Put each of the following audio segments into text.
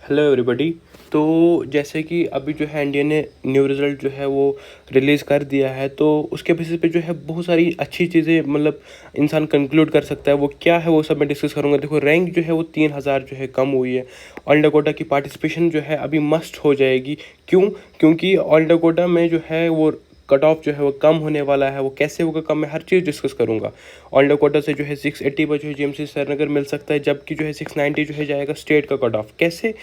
Hello everybody. तो जैसे कि अभी जो है इंडिया ने न्यू रिज़ल्ट जो है वो रिलीज़ कर दिया है, तो उसके बेसिस पे जो है बहुत सारी अच्छी चीज़ें मतलब इंसान कंक्लूड कर सकता है। वो क्या है वो सब मैं डिस्कस करूँगा। देखो, रैंक जो है वो 3000 जो है कम हुई है। ऑल इंडिया कोटा की पार्टिसिपेशन जो है अभी मस्ट हो जाएगी। क्यों? क्योंकि ऑल इंडिया कोटा में जो है वो कट ऑफ जो है वो कम होने वाला है। वो कैसे होगा कम, मैं हर चीज़ डिस्कस करूँगा। ऑल इंडिया कोटा से जो है 680 पर जो है जीएमसी श्रीनगर मिल सकता है, जबकि जो है 690 जो है जाएगा स्टेट का कट ऑफ। कैसे?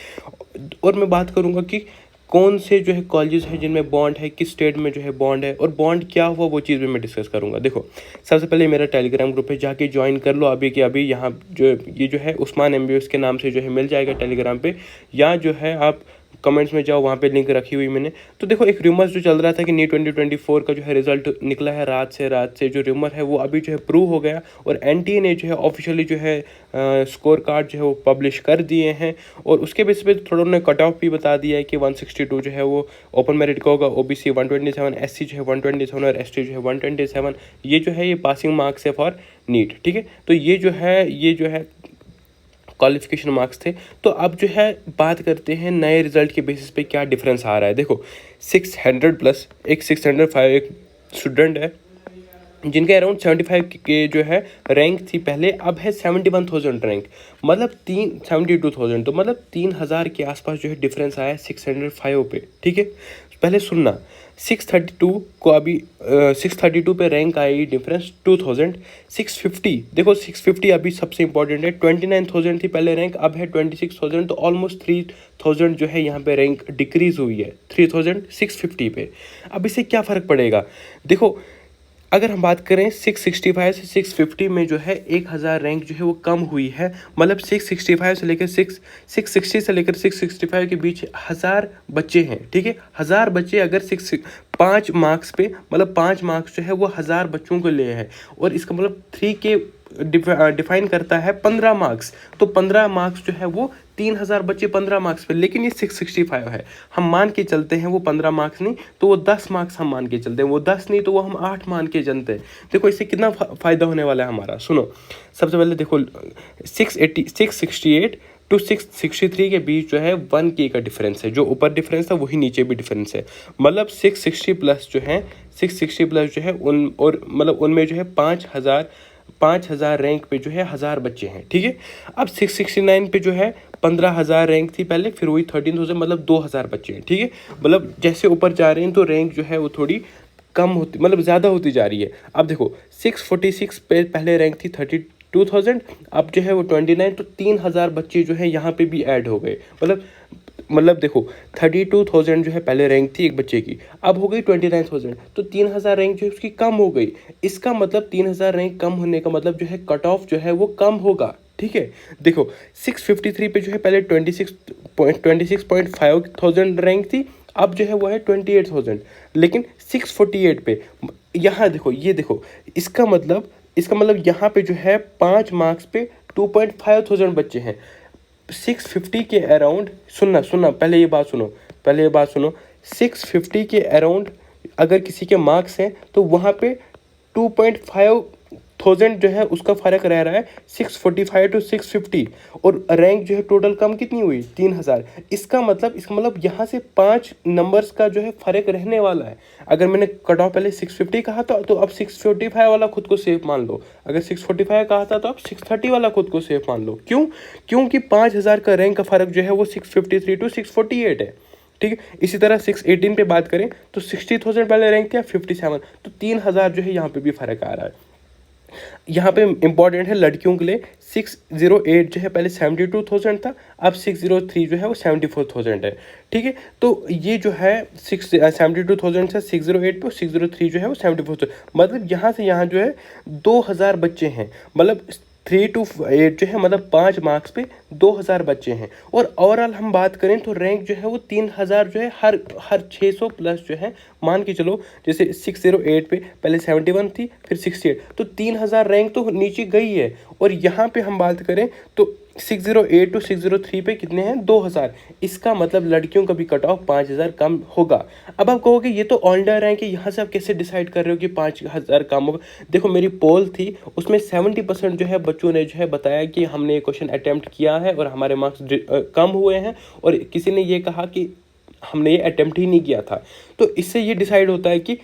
और मैं बात करूंगा कि कौन से जो है कॉलेजेस हैं जिनमें बॉन्ड है, किस स्टेट में जो है बॉन्ड है, और बॉन्ड क्या हुआ वो चीज़ भी मैं डिस्कस करूंगा। देखो, सबसे पहले मेरा टेलीग्राम ग्रुप है, जाके ज्वाइन कर लो अभी के अभी। यहाँ जो ये जो है उस्मान एमबीएस के नाम से जो है मिल जाएगा टेलीग्राम पे, या जो है आप कमेंट्स में जाओ, वहाँ पे लिंक रखी हुई मैंने। तो देखो, एक रूमर्स जो चल रहा था कि नीट 2024 का जो है रिजल्ट निकला है रात से जो रूमर है वो अभी जो है प्रूव हो गया, और एनटीए ने जो है ऑफिशियली जो है स्कोर कार्ड जो है वो पब्लिश कर दिए हैं। और उसके बेस पे थोड़ा उन्होंने कट ऑफ भी बता दिया है कि 162 जो है वो ओपन मेरिट का होगा, ओबीसी 127, एससी जो है 127 और एसटी जो है 127। ये जो है ये पासिंग मार्क्स है फॉर नीट। ठीक है, तो ये जो है क्वालिफिकेशन मार्क्स थे। तो अब जो है बात करते हैं नए रिजल्ट के बेसिस पे क्या डिफरेंस आ रहा है। देखो, 600 प्लस एक 605 एक स्टूडेंट है जिनके अराउंड 75 के जो है रैंक थी पहले, अब है 71,000 रैंक, मतलब 72,000। तो मतलब 3000 के आसपास जो है डिफरेंस आया है 605 पे। ठीक है, पहले सुनना, 632 को अभी 632 पे रैंक आई डिफरेंस 2000। 650, देखो 650 अभी सबसे इंपॉर्टेंट है। 29,000 थी पहले रैंक, अब है 26,000। तो ऑलमोस्ट 3000 जो है यहाँ पे रैंक डिक्रीज हुई है 3650 पे। अब इससे क्या फ़र्क पड़ेगा? देखो, अगर हम बात करें 665 से 650 में जो है 1000 रैंक जो है वो कम हुई है। मतलब 665 से लेकर 660 से लेकर 665 के बीच 1000 बच्चे हैं। ठीक है, 1000 बच्चे अगर 5 मार्क्स पे, मतलब 5 मार्क्स जो है वो 1000 बच्चों के लिए है, और इसका मतलब 3 के डिफाइन करता है 15 मार्क्स। तो 15 मार्क्स जो है वो 3000 बच्चे 15 मार्क्स पे, लेकिन ये 665 है। हम मान के चलते हैं वो 15 मार्क्स नहीं तो वो 10 मार्क्स हम मान के चलते हैं, वो 10 नहीं तो वो हम 8 मान के चलते हैं। देखो, इससे कितना फ़ायदा होने वाला है हमारा। सुनो, सबसे पहले देखो, 668 टू 663 के बीच जो है 1K का डिफरेंस है। जो ऊपर डिफरेंस था वही नीचे भी डिफरेंस है। मतलब 660 प्लस जो है 660 प्लस जो है उन, और मतलब उनमें जो है 5,000 रैंक पे जो है 1000 बच्चे हैं। ठीक है, अब 669 पे जो है 15,000 रैंक थी पहले, फिर वही 13,000, मतलब 2000 बच्चे हैं। ठीक है, मतलब जैसे ऊपर जा रहे हैं तो रैंक जो है वो थोड़ी कम होती, मतलब ज़्यादा होती जा रही है। अब देखो, 646 पे पहले रैंक थी 32,000, अब जो है वो 29। तो 3000 बच्चे जो है यहाँ पे भी ऐड हो गए। मतलब देखो, 32,000 जो है पहले रैंक थी एक बच्चे की, अब हो गई 29,000। तो 3000 रैंक जो है उसकी कम हो गई। इसका मतलब 3000 रैंक कम होने का मतलब जो है कट ऑफ जो है वो कम होगा। ठीक है, देखो 653 पे जो है पहले 26,500 रैंक थी, अब जो है वो है 28,000। लेकिन 648 पे, यहाँ देखो, ये देखो, इसका मतलब यहाँ पे जो है 5 मार्क्स पे 2,500 बच्चे हैं। 650 के अराउंड, सुनना पहले ये बात सुनो, 650 के अराउंड अगर किसी के मार्क्स हैं तो वहाँ पे 2,500 जो है उसका फ़र्क रह रहा है 645 टू 650, और रैंक जो है टोटल कम कितनी हुई 3000। इसका मतलब यहाँ से 5 नंबर्स का जो है फ़र्क रहने वाला है। अगर मैंने कट ऑफ पहले 650 कहा था तो अब 645 वाला खुद को सेफ मान लो। अगर 645 कहा था तो अब 630 वाला खुद को सेफ मान लो। क्यों? क्योंकि 5000 का रैंक का फ़र्क जो है वो 653 टू 648 है। ठीक है, इसी तरह 618 पे बात करें तो 60,000 पहले रैंक था 57, तो 3000 जो है यहाँ पे भी फ़र्क आ रहा है। यहाँ पे इंपॉर्टेंट है लड़कियों के लिए, 608 जो है पहले 72,000 था, अब 603 जो है वो 74,000 है। ठीक है, तो ये जो है 72,000 से 608 पे, 603 जो है वो 74,000, मतलब यहाँ से यहाँ जो है 2000 बच्चे हैं। मतलब 3 to 8 जो है मतलब 5 मार्क्स पे 2000 बच्चे हैं। और ओवरऑल हम बात करें तो रैंक जो है वो 3000 जो है हर 600 प्लस जो है, मान के चलो जैसे 608 पे पहले 71 थी फिर 68, तो 3000 रैंक तो नीचे गई है। और यहाँ पे हम बात करें तो 608 टू 603 पे कितने हैं, 2000। इसका मतलब लड़कियों का भी कट ऑफ 5000 कम होगा। अब आप कहोगे ये तो ऑल इंडिया रैंक है, यहाँ से आप कैसे डिसाइड कर रहे हो कि 5000 कम होगा। देखो मेरी पोल थी, उसमें 70% जो है बच्चों ने जो है बताया कि हमने ये क्वेश्चन अटैम्प्ट किया है और हमारे मार्क्स कम हुए हैं, और किसी ने ये कहा कि हमने ये अटैम्प्ट ही नहीं किया था। तो इससे ये डिसाइड होता है कि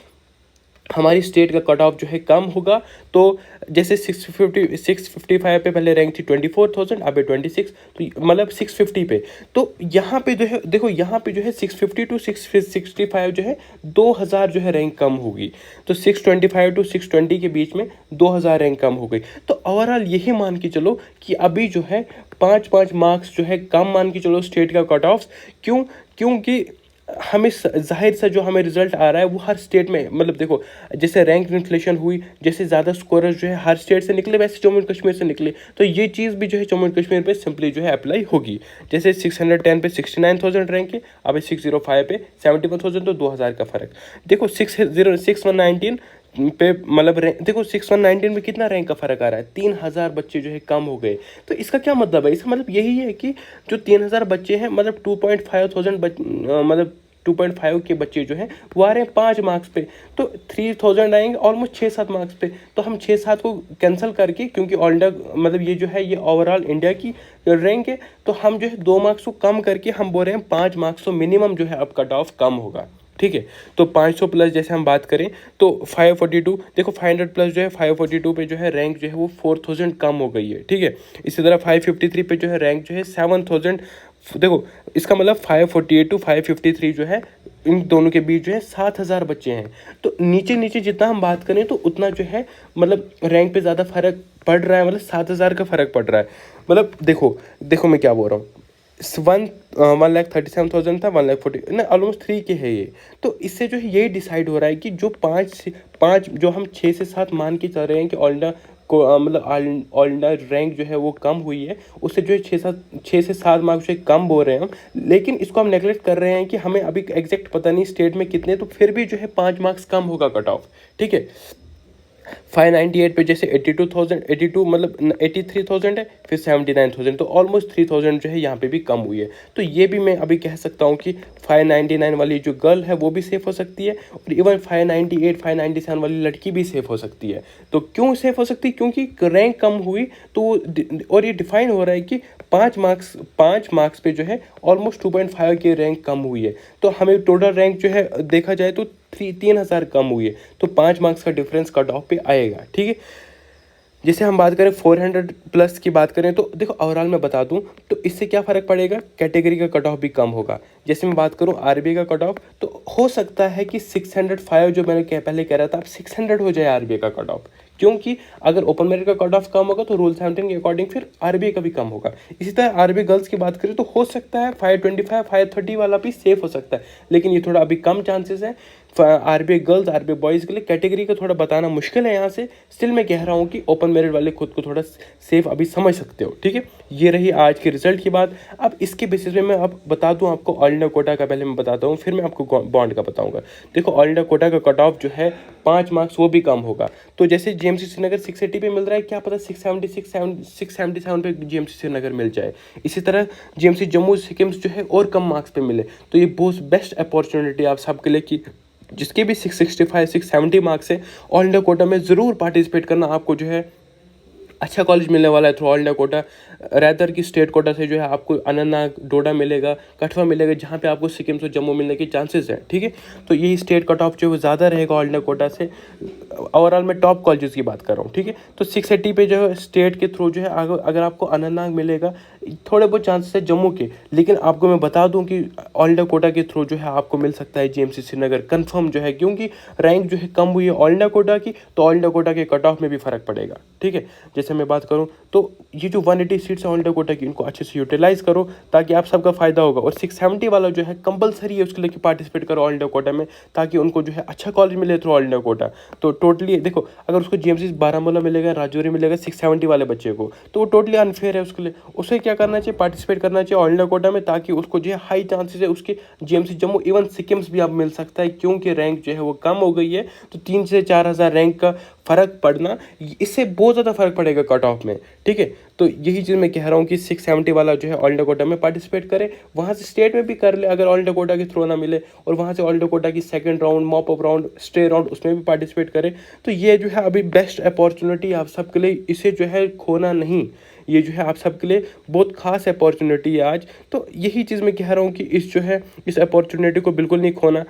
हमारी स्टेट का कट ऑफ जो है कम होगा। तो जैसे 655 पे पहले रैंक थी 24,000, अब है 26, तो मतलब 650 पे। तो यहाँ पे जो है देखो, यहाँ पे जो है 650 टू 665 जो है 2000 जो है रैंक कम होगी। तो 625 टू 620 के बीच में 2000 रैंक कम हो गई। तो ओवरऑल यही मान के चलो कि अभी जो है 5-5 मार्क्स जो है कम मान के चलो स्टेट का कट ऑफ। क्यों? क्योंकि हमें जाहिर सा जो हमें रिजल्ट आ रहा है वो हर स्टेट में, मतलब देखो जैसे रैंक इन्फ्लेशन हुई, जैसे ज़्यादा स्कोरर्स जो है हर स्टेट से निकले, वैसे जम्मू एंड कश्मीर से निकले। तो ये चीज़ भी जो है जम्मू एंड कश्मीर पे सिंपली जो है अप्लाई होगी। जैसे 610 पे 69,000 रैंक है, अब 605 पे 71,000, तो 2000 का फ़र्क। देखो 6119 पे मतलब देखो 6119 में कितना रैंक का फ़र्क आ रहा है, 3000 बच्चे जो है कम हो गए। तो इसका क्या मतलब है? इसका मतलब यही है कि जो 3000 बच्चे हैं, मतलब 2,500 मतलब 2.5 के बच्चे जो हैं वो आ रहे हैं 5 मार्क्स पे, तो 3000 आएंगे ऑलमोस्ट 6-7 मार्क्स पे। तो हम 6-7 को कैंसिल करके, क्योंकि ऑल इंडिया मतलब ये जो है ये ओवरऑल इंडिया की रैंक है, तो हम जो है 2 मार्क्स को कम करके हम बोल रहे हैं 5 मार्क्स तो मिनिमम जो है अब कट ऑफ कम होगा। ठीक है, तो 500 प्लस जैसे हम बात करें तो 542, देखो 500 प्लस जो है 542 पे जो है रैंक जो है वो 4000 कम हो गई है। ठीक है, इसी तरह 553 पे जो है रैंक जो है 7000, देखो इसका मतलब 548 टू 553 जो है इन दोनों के बीच जो है 7000 बच्चे हैं। तो नीचे नीचे जितना हम बात करें तो उतना जो है मतलब रैंक पे ज़्यादा फर्क पड़ रहा है, मतलब 7000 का फर्क पड़ रहा है। मतलब देखो मैं क्या बोल रहा हूँ, 1,37,000 था, 1,40,000 ना, ऑलमोस्ट 3 के है ये। तो इससे जो है यही डिसाइड हो रहा है कि जो 5 जो हम 6 से 7 मान के चल रहे हैं कि ऑल इंडिया को मतलब ऑल इंडिया रैंक जो है वो कम हुई है, उससे जो है 6 से 7 मार्क्स जो है कम बोल रहे हैं हम। लेकिन इसको हम नेगलेक्ट कर रहे हैं कि हमें अभी एग्जैक्ट पता नहीं स्टेट में कितने, तो फिर भी जो है 5 मार्क्स कम होगा कट ऑफ। ठीक है, 598 पे जैसे 82 मतलब 83,000 है, फिर 79,000, तो ऑलमोस्ट 3,000 जो है यहाँ पे भी कम हुई है। तो ये भी मैं अभी कह सकता हूँ कि 599 वाली जो गर्ल है वो भी सेफ़ हो सकती है, और इवन 598 597 वाली लड़की भी सेफ़ हो सकती है। तो क्यों सेफ़ हो सकती है? क्योंकि रैंक कम हुई तो और ये डिफाइन हो रहा है कि 5 मार्क्स पे जो है ऑलमोस्ट 2.5 की रैंक कम हुई है। तो हमें टोटल रैंक जो है देखा जाए तो 3,000 कम हुई है, तो 5 मार्क्स का डिफरेंस कट ऑफ पे आएगा। ठीक है, जैसे हम बात करें 400 प्लस की बात करें तो देखो ओवरऑल मैं बता दूं तो इससे क्या फ़र्क पड़ेगा, कैटेगरी का कट ऑफ भी कम होगा। जैसे मैं बात करूं आरबीआई का कट ऑफ, तो हो सकता है कि 605 जो मैंने पहले कह रहा था अब 600 हो जाए आरबीआई का कट ऑफ, क्योंकि अगर ओपन मेरिट का कट ऑफ कम होगा तो रूल 17 के अकॉर्डिंग फिर आरबीआई का भी कम होगा। इसी तरह आरबीआई गर्ल्स की बात करें तो हो सकता है 525 530 वाला भी सेफ हो सकता है, लेकिन ये थोड़ा अभी कम चांसेस है। आरबीआई गर्ल्स आरबीआई बॉयज़ के लिए कैटेगरी का थोड़ा बताना मुश्किल है यहाँ से। स्टिल मैं कह रहा हूँ कि ओपन मेरिट वाले खुद को थोड़ा सेफ अभी समझ सकते हो। ठीक है, ये रही आज के रिजल्ट की बात। अब इसके बेसिस पे मैं अब बता दूँ आपको ऑल इंडिया कोटा का, पहले मैं बताता हूँ फिर मैं आपको बॉन्ड का बताऊँगा। देखो ऑल इंडिया कोटा का कट ऑफ जो है 5 मार्क्स वो भी कम होगा। तो जैसे जीएमसी श्रीनगर 680 पे मिल रहा है, क्या पता 677 पे जीएमसी श्रीनगर मिल जाए। इसी तरह जीएमसी जम्मू सिक्किम जो है और कम मार्क्स पे मिले, तो ये बहुत बेस्ट अपॉर्चुनिटी आप सबके लिए कि जिसके भी 665 670 मार्क्स है ऑल इंडिया कोटा में ज़रूर पार्टिसिपेट करना। आपको जो है अच्छा कॉलेज मिलने वाला है through all India quota, rather की स्टेट कोटा से जो है आपको अनंतनाग डोडा मिलेगा, कठुआ मिलेगा, जहाँ पे आपको सिक्किम से जम्मू मिलने के चांसेस हैं। ठीक है, तो यही स्टेट कट ऑफ जो है वो ज़्यादा रहेगा ऑल इंडिया कोटा से। ओवरऑल मैं टॉप कॉलेजेस की बात कर रहा हूँ। ठीक है, तो 680 पे जो है स्टेट के थ्रू जो है अगर आपको अनंतनाग मिलेगा, थोड़े बहुत चांसेस है जम्मू के, लेकिन आपको मैं बता दूं कि ऑल इंडिया कोटा के थ्रू जो है आपको मिल सकता है जीएमसी श्रीनगर कंफर्म जो है, क्योंकि रैंक जो है कम हुई है ऑल इंडिया कोटा की, तो ऑल इंडिया कोटा के कट ऑफ में भी फ़र्क पड़ेगा। ठीक है, जैसे मैं बात करूं तो ये जो 180 सीट्स है ऑल इंडिया कोटा की, इनको अच्छे से यूटिलाइज़ करो ताकि आप सबका फ़ायदा होगा। और 670 वाला जो है कंपलसरी है उसके लिए कि पार्टिसिपेट करो ऑल इंडिया कोटा में, ताकि उनको जो है अच्छा कॉलेज मिले थ्रू ऑल इंडिया कोटा। तो टोटली देखो अगर उसको जीएमसी बारामूला मिलेगा, राजौरी मिलेगा 670 वाले बच्चे को, तो वो टोटली अनफेयर है उसके लिए। उसे क्या करना चाहिए, पार्टिसिपेट करना चाहिए ऑल इंडिया कोटा में, ताकि उसको जो है हाई चांसेस है उसके जीएमसी जम्मू इवन सिक्किम्स भी आप मिल सकता है, क्योंकि रैंक जो है वो कम हो गई है। तो 3 से 4 हज़ार रैंक का फ़र्क पड़ना, इससे बहुत ज़्यादा फ़र्क पड़ेगा कट ऑफ में। ठीक है, तो यही चीज़ मैं कह रहा हूँ कि 670 वाला जो है ऑल इंडिया कोटा में पार्टिसिपेट करे, वहाँ से स्टेट में भी कर ले अगर ऑल इंडिया कोटा के थ्रू ना मिले, और वहाँ से ऑल इंडिया कोटा की second round, mop up round, stay round उसमें भी पार्टिसिपेट करे। तो ये जो है अभी बेस्ट अपॉर्चुनिटी आप सबके लिए, इसे जो है खोना नहीं। ये जो है आप सबके लिए बहुत खास अपॉर्चुनिटी है आज। तो यही चीज़ मैं कह रहा हूँ कि इस अपॉर्चुनिटी को बिल्कुल नहीं खोना।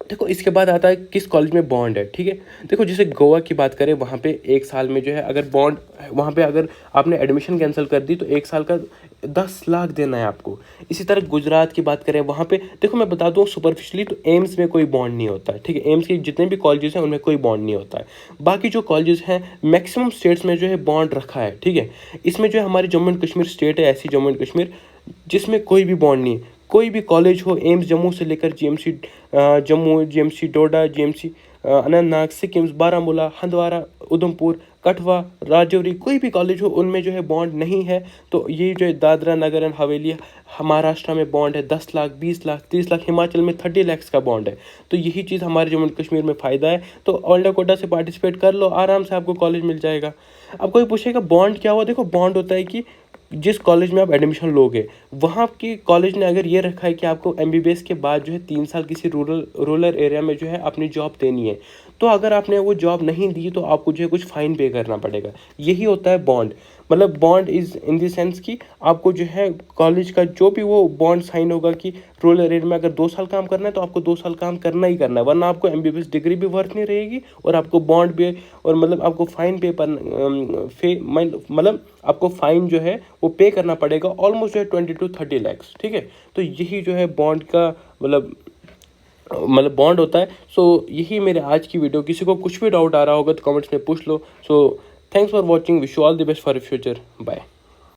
देखो इसके बाद आता है किस कॉलेज में बॉन्ड है, ठीक है। देखो जैसे गोवा की बात करें, वहाँ पे 1 साल में जो है अगर बॉन्ड, वहाँ पे अगर आपने एडमिशन कैंसिल कर दी तो 1 साल का 10 लाख देना है आपको। इसी तरह गुजरात की बात करें, वहाँ पे देखो मैं बता दूँ सुपरफिशली, तो एम्स में कोई बॉन्ड नहीं होता है, ठीक है। एम्स के जितने भी कॉलेजेस हैं उनमें कोई बॉन्ड नहीं होता है। बाकी जो कॉलेजेस हैं मैक्सिमम स्टेट्स में जो है बॉन्ड रखा है, ठीक है। इसमें जो है हमारी जम्मू एंड कश्मीर स्टेट है ऐसी, जम्मू एंड कश्मीर, जिसमें कोई भी बॉन्ड नहीं है। कोई भी कॉलेज हो, एम्स जम्मू से लेकर जीएमसी जम्मू, जीएमसी डोडा, जीएमसी अनंतनाग, सिक्किम, बारामूला, हंदवारा, उधमपुर, कठवा, राजौरी, कोई भी कॉलेज हो उनमें जो है बॉन्ड नहीं है। तो ये जो है दादरा नगर एंड हवेली, महाराष्ट्र में बॉन्ड है 10 लाख, 20 लाख, 30 लाख, हिमाचल में 30 लाख का बॉन्ड है। तो यही चीज़ हमारे जम्मू एंड कश्मीर में फ़ायदा है। तो ऑल इंडिया कोटा से पार्टिसिपेट कर लो, आराम से आपको कॉलेज मिल जाएगा। अब कोई पूछेगा बॉन्ड क्या हुआ, देखो बॉन्ड होता है कि जिस कॉलेज में आप एडमिशन लोगे, वहाँ की कॉलेज ने अगर ये रखा है कि आपको एमबीबीएस के बाद जो है 3 साल किसी रूरल एरिया में जो है अपनी जॉब देनी है, तो अगर आपने वो जॉब नहीं दी तो आपको जो है कुछ फ़ाइन पे करना पड़ेगा। यही होता है बॉन्ड। मतलब bond is in the sense कि आपको जो है कॉलेज का जो भी वो बॉन्ड साइन होगा कि रूरल एरिया में अगर 2 साल काम करना है तो आपको 2 साल काम करना ही करना है, वरना आपको एमबीबीएस डिग्री भी वर्थ नहीं रहेगी और आपको बॉन्ड भी, और मतलब आपको फ़ाइन पे पर मतलब आपको फ़ाइन जो है वो पे करना पड़ेगा ऑलमोस्ट जो है 20 to 30 lakhs, ठीक है। तो यही जो है बॉन्ड का मतलब बॉन्ड होता है। सो यही मेरे आज की वीडियो। किसी को कुछ भी डाउट आ रहा होगा तो कमेंट्स में पूछ लो। So thanks for watching, wish you all the best for future, bye.